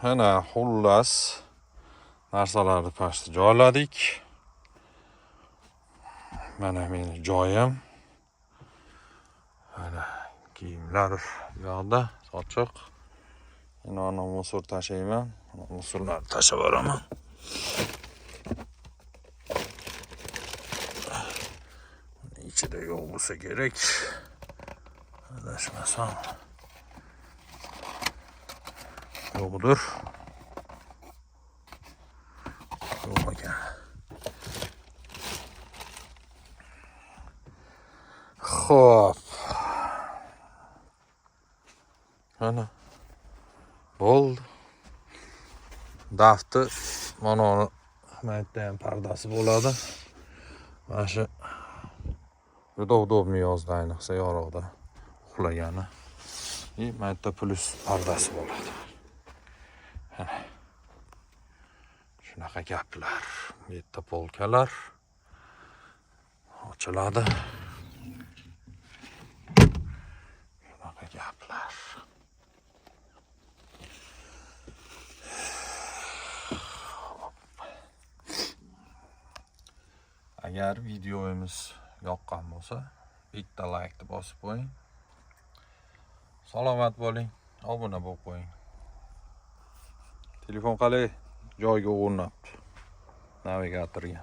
Ana xullas narsalarni pastga joyladik. Mana meni joyim. Mana kiyimlar bu yoqda sochiq. Endi ana musor tashlayman. Musorlarni tashlab boraman. İçide yo'q bo'lsa kerak. Adashmasam. Yo'qdir. Yo'q ekan. Xo'p. Mana bo'ldi. Daftar mana mayda ham pardasi bo'ladi. Mana shu juda udobniy yozda, ayniqsa yorug'da uxlagani. Mayda plus pardasi bo'ladi. Shunaqa gaplar. Bu yerda polkalar ochiladi. Shunaqa gaplar. Agar videomiz yoqqan bo'lsa, bitta like bosib qo'ying. Salomat bo'ling, obuna bo'lib qo'ying. Telefon qalay joyga o'rnabdi navigatorga.